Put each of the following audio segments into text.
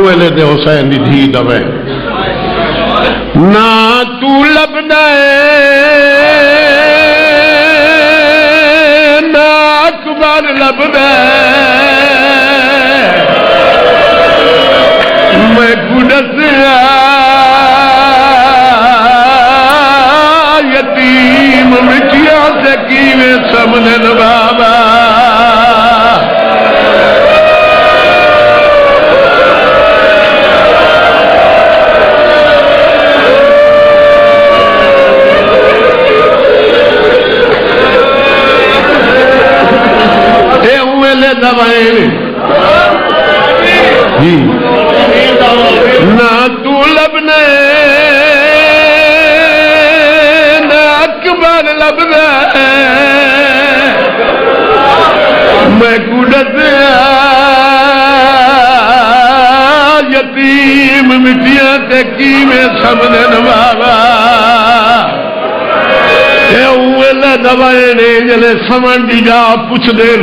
ویلے دے حسین دی دھی دوے نہ تو لبنا نہ اکبر لبنا میں گڈس یتیم مٹیا سے کیویں سمجھن بابا جی نہ تو لبنے نہ اکبر لبنے میں گڈت یتیم مٹیاں تے کیویں سمجھن بابا دوائے نے جلے سمن دی جا پوچھ دین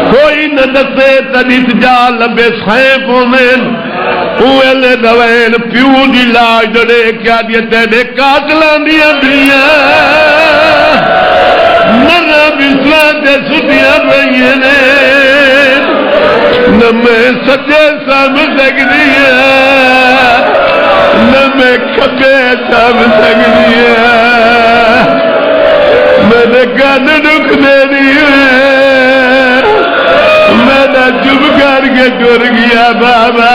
کوئی نہ دسے تدیت جا لبے سائیں پومین اوہلے دوائے پیو دی لاج دڑے کیا دیا تیرے قاتلان دیا دیا نرہ بسلا دے سٹیاں بھئینے نہ میں سجے سامنے سکتی ہے نہ میں کھپے سامنے سکتی ہے میں نے گن رکھ دے دی میں نے چپ کر کے ٹر گیا بابا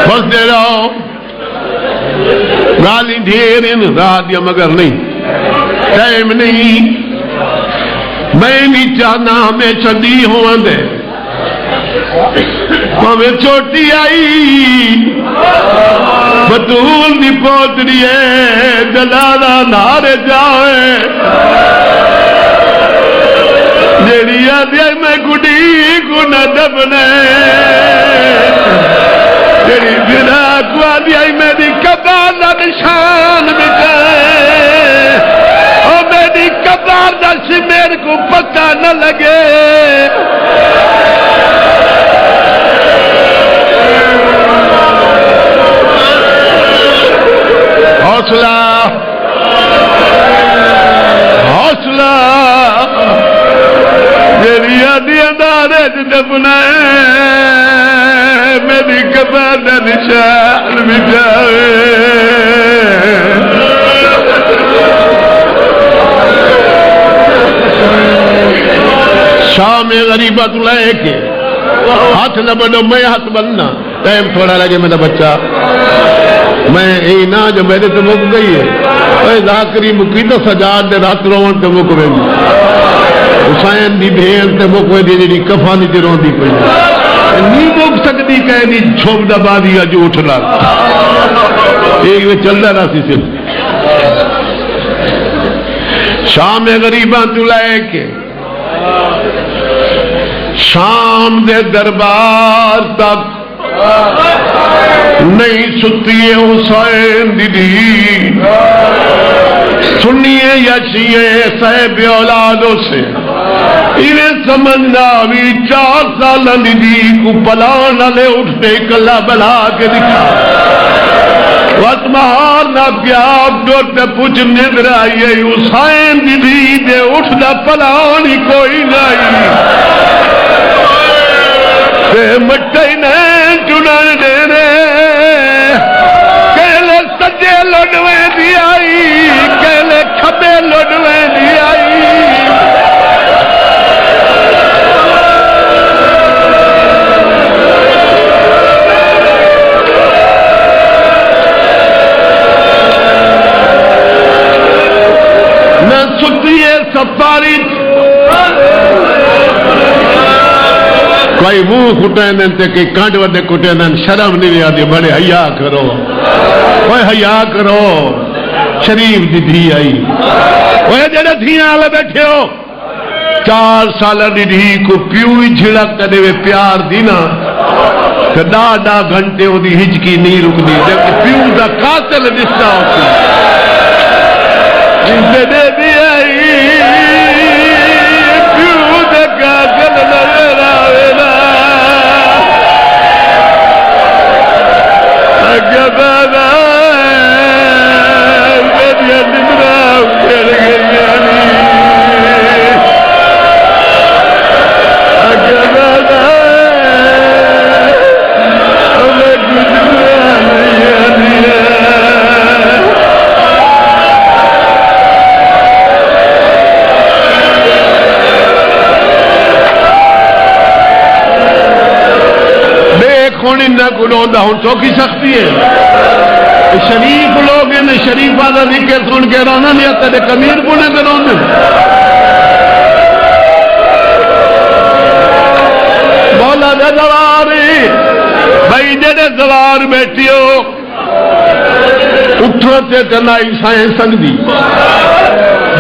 بس دے رہا گالی ڈھیر ان رات یا مگر نہیں ٹائم نہیں میں نہیں چاہنا ہمیں چندی ہوں دے ہمیں چھوٹی آئی بطول دی پوتری ہے جلالا نارے جائے جیڑی آدھی میں گڑی کو نہ دبنے جیڑی بنا کو آدھی میری قبر دا نشان مٹائے اور میری قبر دا شمیر کو پتہ نہ لگے حوصلہ حوصلہ میری آدھی اندارے دبنا میری قبر دا نشان مٹائے شام غریبہ تو لائے کے ہاتھ نہ بڑھو میں ہاتھ بننا ٹائم تھوڑا لگے میرا بچہ میں اے نا جو میرے تو مک گئی ہے اے ذاکری مکی تو سجاد دے رات روان تے مک ویندی حسین دی بھین تے مک ویندی جڑی کفانی تے روندی پئی نہیں مک سکتی کہے دی چھوپ دبا دیا جو اٹھ لا ایک میں چلدا رہا سی صرف شام غریباں تو لائے کے شام دے دربار تک نہیں ستی حسین دی سنیے یا شیعے صاحب اولادوں سے انہیں سمجھنا بھی 4 سال دی کو پلان لے اٹھتے کلا بلا کے دکھا وقت مہار نہ پیاب ڈوٹے پوچھ ندر آئیے حسین دی دے اٹھنا پلانی کوئی نہیں مٹھائی نہیں چنان دے رہے کہلے سجے لڑویں دی آئی کہلے کھبے لڑویں دی آئی نہ سکتی ہے سفاری کوئی منہ کٹے دن تے کہ کانڈ وڈے کٹے دن شرم نہیں رہا دی بڑے حیا کرو کوئی حیا کرو شریف دی دھی آئی وہ جڑے دھیاں والے بیٹھے ہو 4 سال دی دھی کو پیو ہی جھڑک کدے وے پیار دینا کہ ڈاڈا گھنٹے وہ دی ہجکی نہیں رکدی جبکہ پیو دا قاتل دستا ہوتی دے دی آئی ہوں ان کو روندہ ہوں چوکی سختی ہے شریف لوگ ان شریفہ کا ذکر سن کے رونا نہیں آتا تیرے کمیر پونے کے رونے مولا دے زواری بھائی جڑے زوار بیٹھی ہو اٹھو تے کنائی سائیں سنگ دی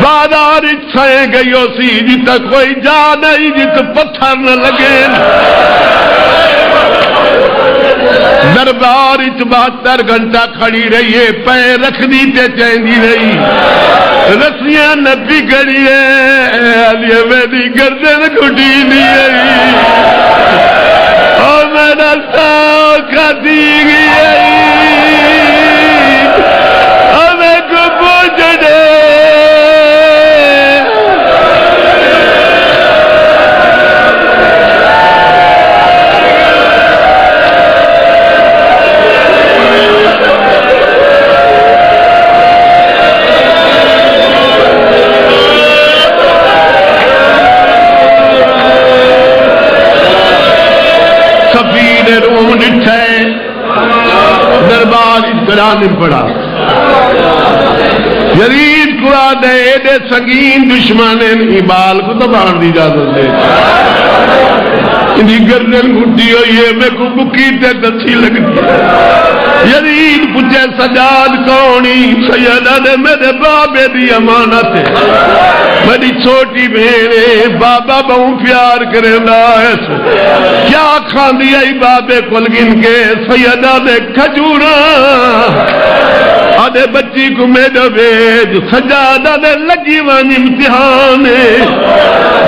بازار سائیں گئی ہو سی جتا کوئی جا نہیں جت پتھر نہ لگے دربار 72 گھنٹہ کھڑی رہی ہے پیر رکھنی تے چیندی رہی رسیاں نہ بگڑی ہے علی میری گردن گھٹی نہیں ہے اور میرا ساؤ کھاتی گئی ہے ہمیں کو پوچھنے دربار اتران پڑا یزید کو آدھے ایڈے سنگین دشمن بال کو تو باہر دی اجازت دے انہی گردن گھٹی ہوئی ہے میں کو بکی تے دچھی لگتی یزید پوچھے سجاد کونی سیدہ نے میرے بابے دی امانت ہے میری چھوٹی بہنے بابا بہوں پیار کرنا ہے کیا کھان دیا بابے کل گن کے سیدہ نے کھجورا آدھے بچی کو میڈا بیج سجادہ نے لگی وان امتحان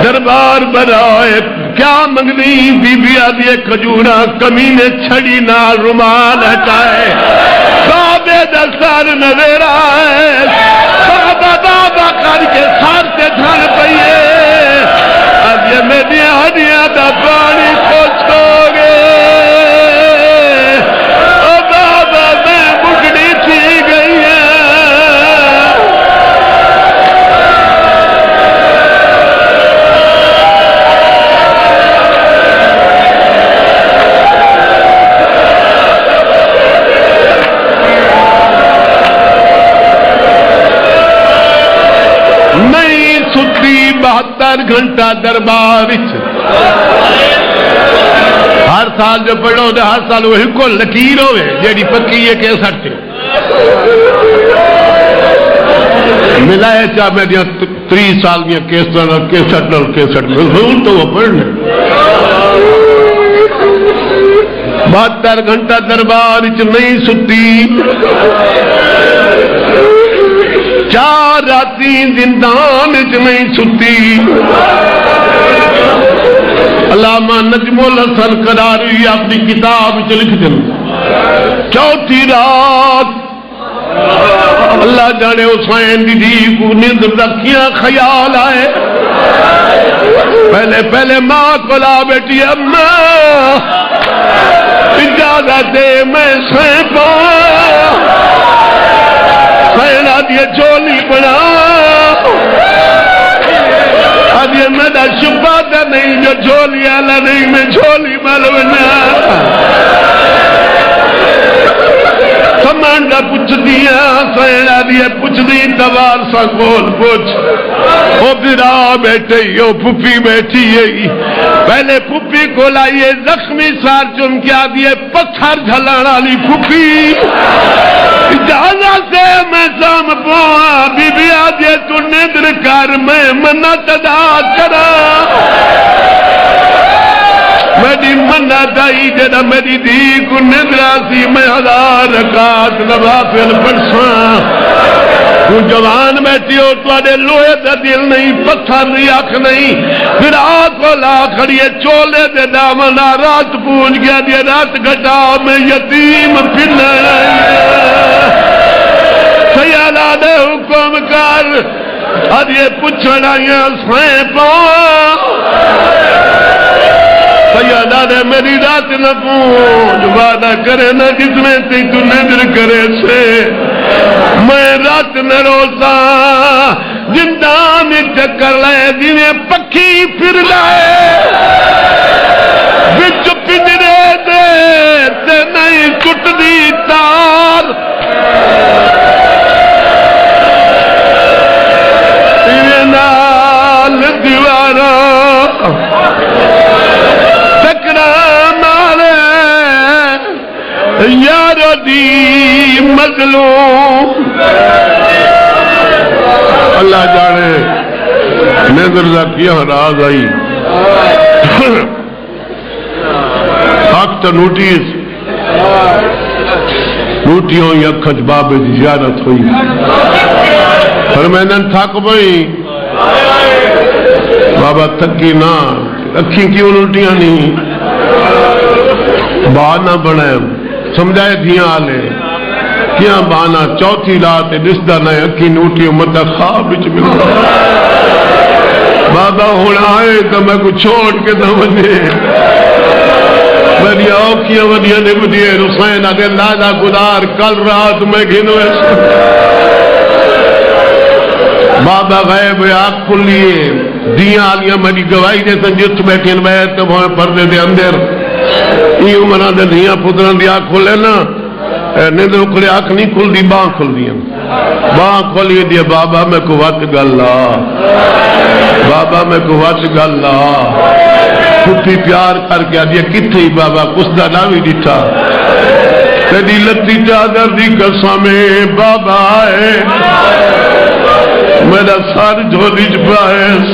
دربار برائے کیا منگنی بی بی آدھے کھجورا کمینے چھڑی نہ رومال ہٹائے بابے دستار نظر آئے بابا بابا کر کے سارتے دھان پئیے اب یہ میری ہڈیاں دا پانی کھوچھو گے او بابا میں بگڑی تھی گئی ہے ستی 72 گھنٹہ دربار ہر سال جو پڑھو دے ہر سال وہی کو لکیر ہوئے جیڑی پکی ہے کہ سٹے ملائے چاہ میں دیا 30 سال میں کیسٹ ضرور تو وہ پڑھنے 72 گھنٹہ دربار نہیں ستی 4 راتی زندان نہیں ستی علامہ نجم الحسن قراری اپنی کتاب لکھ دیں 4تھی رات اللہ جانے حسین دی کو نیند رکھیاں خیال آئے پہلے ماں کو لا بیٹی اماں اجازت دے میں سین پاؤں سینا دیے جولی بنا آدھے میرا شبہ دا نہیں جو جولی آلہ نہیں میں جولی ملونا سمانڈا پوچھ دیا سینا دیے پوچھ دی دوار سا کول پوچھ او برا بیٹھے او پھپی بیٹھی ہے پہلے پھپی کو لائیے زخمی سار چم کیا دیے پتھر جھلانا لی پھپی اجازت سے میں سام پوہاں بی بی آدھے تو ندر کر میں منت ادا کرا میری منت آئی جڑا میری دی کو ندر آسی میں 1000 رکعت نوافل پڑھساں تو جوان بیٹھی ہو تو آدھے لوہے دا دل نہیں پتھر نہیں آنکھ نہیں پھر آنکھ کو لا کھڑیے چولے دے دامنا رات پونج گیا دیا رات گھٹا میں یتیم پھرنا سیالہ دے حکم کر آدھے پچھڑائیاں سائیں پاؤں سیادہ نے میری رات نہ پونج وعدہ کرے نہ جس میں تی تو نظر کرے سے میں رات نہ روزا زندان چکر لائے جنہیں پکی پھر لائے بچ پنجرے دے تکرار یار دی مظلوم اللہ جانے نظر دا کیا راز آئی آخت نوٹیس نوٹی ہوئی اکھج بابے دی زیارت ہوئی فرمائنن تھاک بھئی بابا تکی نہ اکھیں کیوں الٹیاں نہیں بہانا بنائے سمجھائے دھیاں آلے کیا بہانا چوتھی رات ڈسدہ نئے اکھی نوٹی مت خواب بچ ملتا بابا ہونا آئے تو میں کو چھوڑ کے نہ بنے میری اوکھیاں ودیاں نے بدیے رسین آگے لادا گدار کل رات میں گھنو ایسا بابا غیب آنکھ کھلیے دیاں آلیاں میری گواہی دے سنجت بیٹھیں بیت تو وہ پردے دے اندر یہ عمرہ دے دیاں پتران دی آنکھ کھلے نا نیدر اکھلے آنکھ نہیں کھل دی باں کھل دیا باں کھلیے دیا بابا میں کو وات گاللہ بابا میں کو وات گاللہ پھٹی پیار کر کے آدیا کتھے ہی بابا کس دا ناوی ڈٹھا تیری لتی چادر دی قسمیں بابا ہے میرا سار جھولی چپائیس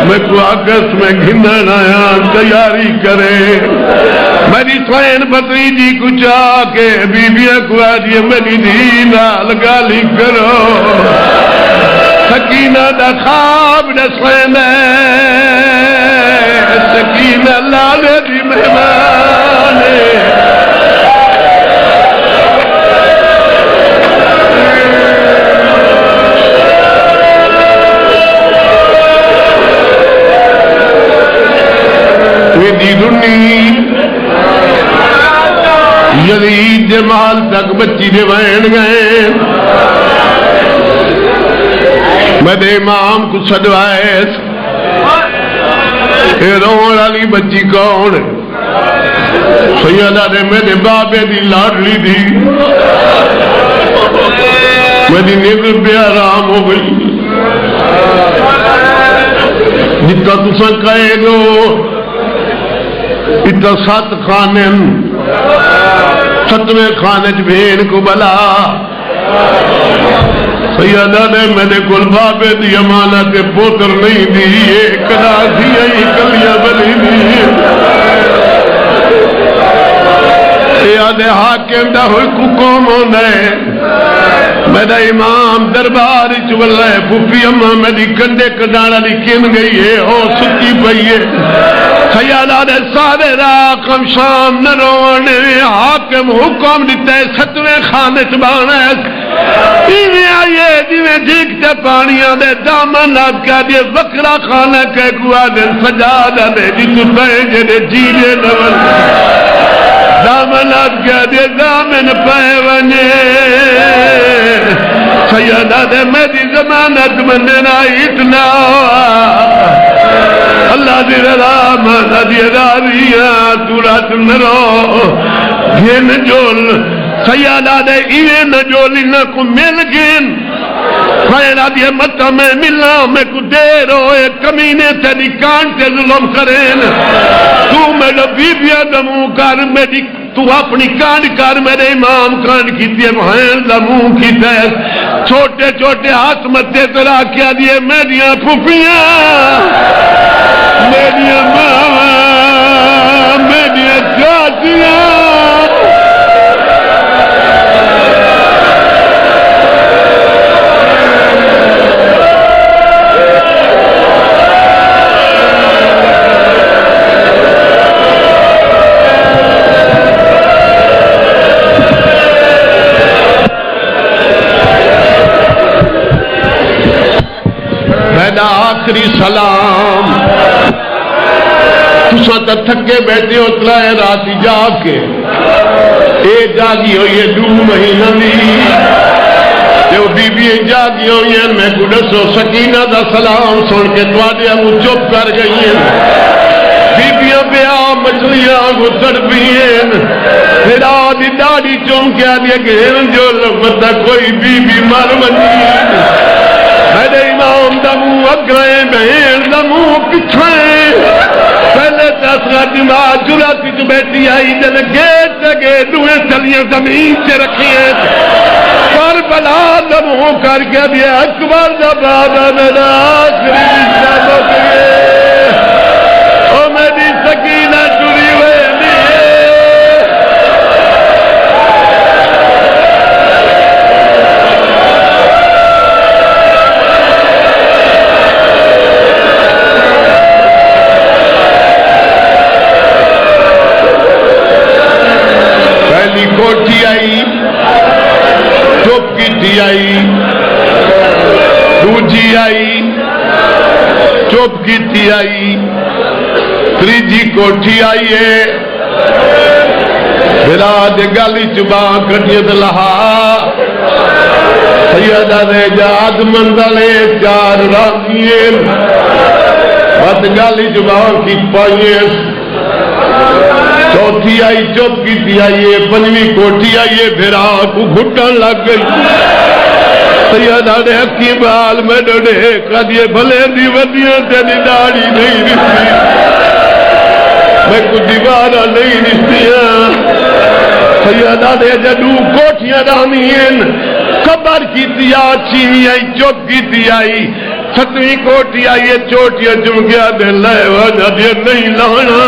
میں کو آگست میں گھندن آیا تیاری کرے میری سوین پتری جی کچھ آکے بیبیاں کو آجیے میری دینہ لگالی کرو سکینہ دا خواب نسوین سکینہ لالے دی مہمانے یزید جمال تک بچی دے بہن گئے میرے امام کو سجوائے رون والی بچی کون سیدہ نے میرے بابے دی لاڈلی دی میری نیند بے آرام ہو گئی جتا تساں کہے گو اتنا 7 خانے 7ویں خانے بھین کو بلا سیدہ نے میرے کل بابے دی امانت پوتر نہیں دی ایک راضی ہے کلیاں بلی دی سیادے حاکم دا حکم ہونے میرا امام دربار چولے پھوپھی اماں میری کنڈے کڈانا لکھن گئی ہے او ستی پئی ہے سیادہ نے سارے راقم شام نہ رونے حاکم حکم دیتے 7ویں خانے چبانے ایویں آئیے جیویں جھیکتے پانیاں دے دامن آپ کہہ دیے وکرہ خانہ کے گوا دے سجادہ دے جتو پہنجے دے جیلے نول دامن آپ کہہ دیے دامن پہ ونجے سیدہ دے میری زمانت مننا اتنا اللہ دی رضا مانا دی راریاں تو رات نرو گھن جول سیادہ دے ایویں نجولی نہ کو مل گن خیرہ دی مطا میں ملا میں کو دیر ہوئے کمینے تیری کانٹے ظلم کریں تو میرا بیبیا دمو کر میری تو اپنی کانڈ کر میرے امام کانڈ کی دیئے بہین دمو کی تیس چھوٹے چھوٹے ہاتھ متے ترا کیا دیئے میریاں پھوپیاں میریاں ماما میریاں چاچیاں آخری سلام تسا تا تھکے بیٹھے ہو تلائے راتی جاگ کے اے جاگی ہوئی ہے 2 مہینہ دی جو بی بی جاگی ہوئی ہے میں کو دسو سکینہ دا سلام سن کے توڑے ہم چپ کر گئی ہیں بی بیاں بیا مچھلیاں کو تڑپی ہیں پھر آدھی ڈاڑی چون کے آدھی گھر جو لگتا کوئی بی بی مر بنی میرے امام دمو اگرے بہن دمو پچھائیں ماں جراتی جو بیٹھی آئی جن گیٹ لگے دوئے چلیاں زمین سے رکھی ہیں کربلا لمحوں کر کے دیا اکبر دا بابا میرا آخری نشانوں کے او میری سکینہ چوری ہوئے کوٹھی آئی چپ کی آئی دوجی آئی چپ کی آئی تیجی کوٹھی آئی ہے براد گلی چباں کٹیت لہا سیدہ رجاد منزلے چار رامین بد گلی چباں کی پائیس چوتھی آئی چپ کی آئیے پنجویں کوٹھی آئیے بھیرا کو گھٹن لگ گئی سیدہ نے حکیم حال میں ڈوڑے قدیے بھلے دی ودیاں تیری داڑی نہیں رستی میں کو دیوارہ نہیں رستیاں سیدہ نے جدو کوٹھیاں رامین قبر کی تیا چھیویں آئی چپ کی آئی ستویں کوٹھی آئیے چوٹیاں چمکیا دے لے وجہ دے نہیں لانا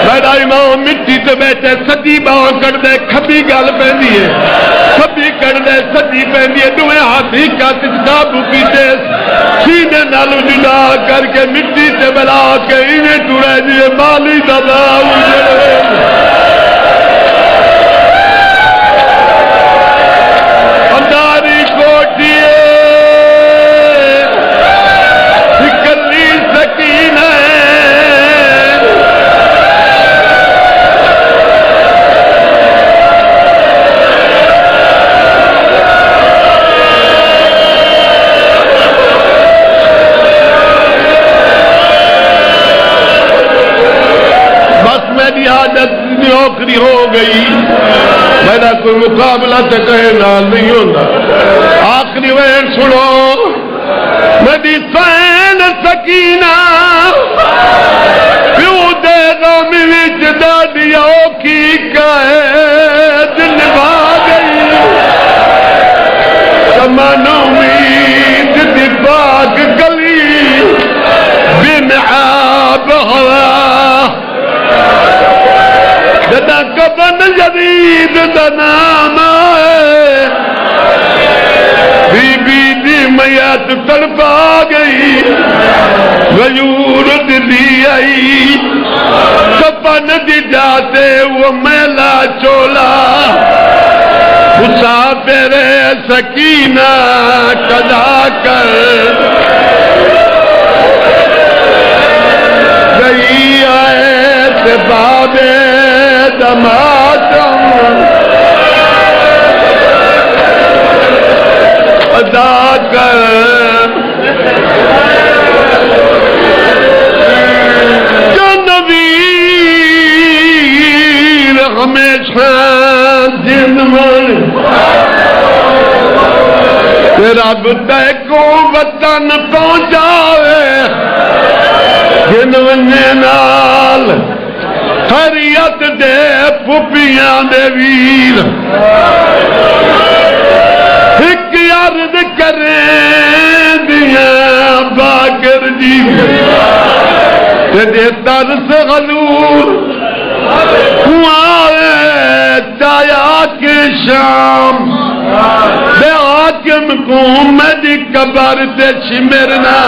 میرا امام مٹی تو بیٹھے سدی باں کر دے کھبی گل پہنی ہے کھبی کر دے سدی پہنی ہے دوئے ہاتھی کا تجدابو پیتے سینے نالو جدا کر کے مٹی سے بلا کے انہیں ٹوڑے دیئے مالی دادا اجڑے انداری کوٹی اکلی سکینہ حاجت نوکری ہو گئی میرا کوئی مقابلہ تو کہے نال نہیں ہوتا آخری وین سنو میری سین سکینہ پیو دے غامی وچ دادی اوکی قید نبھا گئی سمن امید دی باغ گلی بمعاب ہوا جدا کبن جدید دا نام آئے بی بی دی میات تڑپا گئی غیور دلی آئی کبن دی جاتے وہ میلا چولا مسافر سکینہ قضا کر گئی آئے سے بابے دماتم ادا کر جو نبیر ہمیشہ زندمان رب تے کو وطن پہنچاوے جنونے نال خیریت دے پھپیاں دے ویر ایک عرض کریں دیاں باکر جی تیرے ترس غلور ہوئے چایا کے شام بے حاکم کو میں دی قبر تے چمرنا